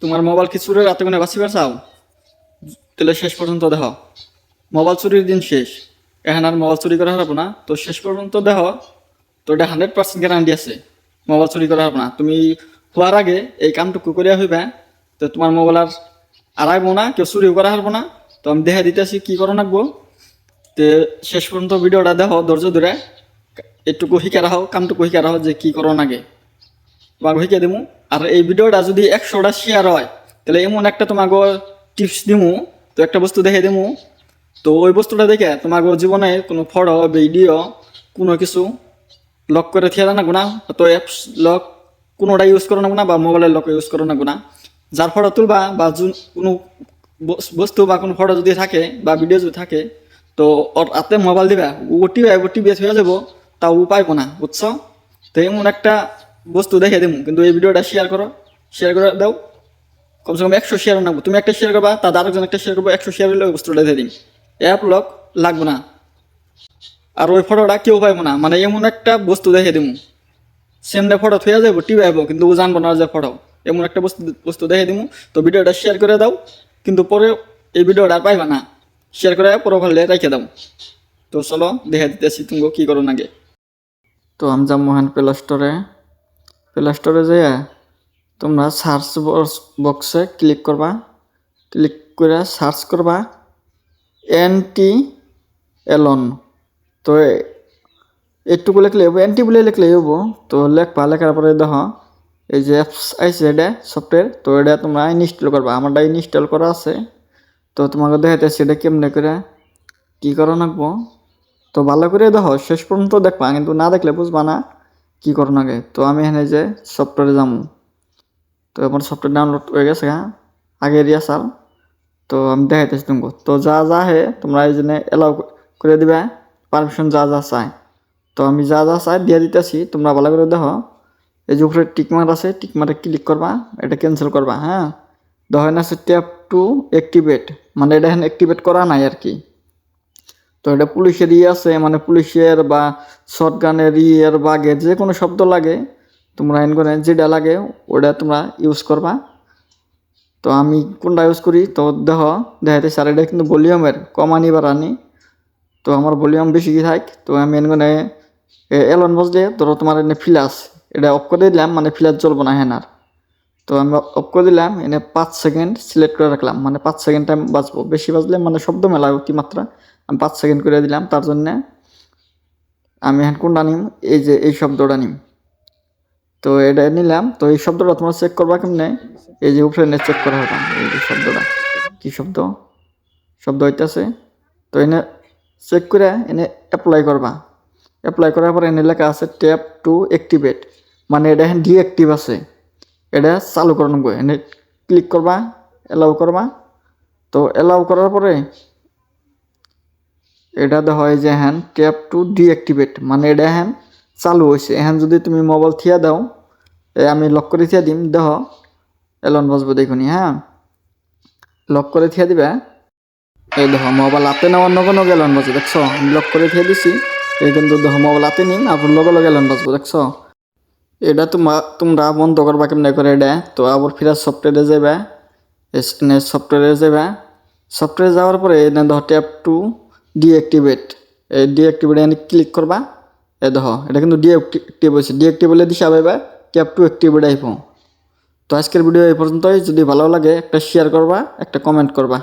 তোমার মোবাইল কি চুরির রাতে কোনো বাঁচিবার চাও? তাহলে শেষ পর্যন্ত দেখো। মোবাইল চুরির দিন শেষ, এখন আর মোবাইল চুরি করা হারবো না। তো শেষ পর্যন্ত দেখো, তো এটা 100% গ্যারান্টি আছে মোবাইল চুরি করা হারবো না। তুমি হওয়ার আগে এই কামটুকু করিয়া হইবে, তো তোমার মোবাইল আর আইবো না, কেউ চুরিও করা হারবো না। তো আমি দেখা দিতেছি কি করো রাখবো। তো শেষ পর্যন্ত ভিডিওটা দেখো ধৈর্য ধরে, একটুকু শিখে রাখো, কামটুকু শিখে রাখো যে কি করো আগে তোমাকে শিখে দিমু। আর এই ভিডিওটা যদি 100টা শেয়ার হয়, তাহলে এমন একটা তোমাকে টিপস দিমু, তো একটা বস্তু দেখে দিমু। তো ওই বস্তুটা দেখে তোমাকে জীবনে কোনো ফটো ভিডিও কোনো কিছু লক করে থিয়া না গুণা, তো অ্যাপস লক কোনোটা ইউজ করো না গুণা, বা মোবাইলের লক ইউজ করো না গুণা। যার ফটো তুলবা বা কোনো বস্তু বা কোনো ফটো যদি থাকে বা ভিডিও যদি থাকে, তো ওর হাতে মোবাইল দিবা, ওটিপি হয়ে যাবো, তাও ও পাইবো না, বুঝছো? তো এমন একটা বস্তু দেখে দেবো, কিন্তু এই ভিডিওটা শেয়ার করে দাও। কমসে কম 100 শেয়ার নাকবো। তুমি একটা শেয়ার করবা, তার আরেকজন একটা শেয়ার করবো, 100 শেয়ার হলে ওই বস্তুটা দিয়ে দিন। অ্যাপ লক লাগবো না, আর ওই ফটোটা কেউ পাইবো না। মানে এমন একটা বস্তু দেখে দেবো, সেমটা ফটো থুয়া যাবো, টিভি আইবো, কিন্তু ও জানবো না যে ফটো। এমন একটা বস্তু দেখে দিবো। তো ভিডিওটা শেয়ার করে দাও, কিন্তু পরে এই ভিডিওটা আর পাইবা না। শেয়ার করে প্রোফাইলে রেখে দাও। তো চলো দেখে দিতেছি তুমি কি করো আগে। তো আমি যাবো হ্যান প্লে স্টোরে যেয়ে তোমরা সার্চ বক্সে ক্লিক করবা। ক্লিক করে সার্চ করবা অ্যান্টি এলন। তো একটুকু লিখলে হবো, অ্যান্টি বলে লিখলে হবো। তো লেখার পরে দেখো এই যে অ্যাপস আইসে, এটা সফটওয়্যার। তো এটা তোমরা ইনস্টল করবা। আমারটা ইনস্টল করা আছে। তো তোমাকে দেখাইতেছি এটা কেমনে করে কী করো রাখবো। তো ভালো করে দেখো, শেষ পর্যন্ত দেখবা, কিন্তু না দেখলে বুঝবা না কী করো আগে। তো আমি এখানে যে সফটওয়্যারে যাবো। তো আমার সফটওয়্যার ডাউনলোড হয়ে গেছে, হ্যাঁ, আগে রিয়াসাল। তো আমি দেখাইতেছি তোমাকে। তো যা হে তোমরা এই জন্য অ্যালাউ করে দিবে, পারমিশন যা চাই। তো আমি যা চাই দিয়ে দিতেছি। তোমরা ভালো করে দেখো, এই যে উপরে টিকমার্ক আছে, টিকমার্কে ক্লিক করবা, এটা ক্যান্সেল করবা। হ্যাঁ, দেখো না আছে ট্যাপ টু অ্যাক্টিভেট, মানে এটা এখন অ্যাক্টিভেট করা নাই আর কি। তো এটা পুলিশের আছে, মানে পুলিশের বা শর্টগানের বাগের যে কোনো শব্দ লাগে, তোমরা এন করে যেটা লাগে ওটা তোমরা ইউজ করবা। তো আমি কোনটা ইউজ করি, তো দেখাইতে স্যার এটা কিন্তু ভলিউমের কমানি বাড়ানি। তো আমার ভলিউম বেশি থাক। তো আমি এনে এলন বসলে ধরো তোমার এনে ফ্ল্যাশ এটা অফ করে দিলাম, মানে ফ্ল্যাশ জ্বলবো না হ্যাঁ। তো আমি অফ করে দিলাম, এনে 5 সেকেন্ড সিলেক্ট করে রাখলাম, মানে 5 সেকেন্ড টাইম বাঁচবো। বেশি বাজলে মানে শব্দ মেলা অতিমাত্রা, আমি 5 সেকেন্ড করে দিলাম। তার জন্যে আমি এখন কোনটা নিম, এই যে এই শব্দটা নিম। তো এটা নিলাম। তো এই শব্দটা তোমরা চেক করবা কেমনে, এই যে উপরে চেক করা হবে এই যে শব্দটা কি শব্দ হইতেছে। তো এনে চেক করে এনে অ্যাপ্লাই করবা। অ্যাপ্লাই করার পর এনে লেখা আছে ট্যাপ টু অ্যাক্টিভেট, মানে এটা এখন ডিঅ্যাক্টিভ আছে, এটা চালু করে নেবো। এনে ক্লিক করবা, অ্যালাউ করবা। তো অ্যালাউ করার পরে এটা হয় যে হ্যাঁ ট্যাপ টু ডিঅ্যাক্টিভেট, মানে এটা হ্যাঁ চালু হয়েছে। এখন যদি তুমি মোবাইল থিয়া দাও, আমি লক করে থিয়া দিম, এলন বাজবো দেখুনি। হ্যাঁ, লক করে থিয়া দিবে, এই মোবাইল হাতে নেওয়ার নগে এলন বাজবে, দেখছো? আমি লক করে থিয়া দিছি, এই কিন্তু মোবাইল হাতে নিন, আবার লগে এলন বাজবো, দেখছো? এটা তোমরা বন্ধ করবা কেমনে করে এটা। তো আবার ফিরা সফটওয়্যারে যাবে, সফটওয়্যারে যাওয়ার পরে এনে ট্যাপ টু ডিঅ্যাক্টিভেট, এই ডিঅ্যাক্টিভেট এনে ক্লিক করবা। এটা কিন্তু ডিঅ্যাক্টিভ হয়েছে, ডিঅ্যাক্টিভ হলে দিশা পাইবা, ট্যাপ টু অ্যাক্টিভেট আইব। তো আজকের ভিডিও এই পর্যন্তই। যদি ভালো লাগে একটা শেয়ার করবা, একটা কমেন্ট করবা।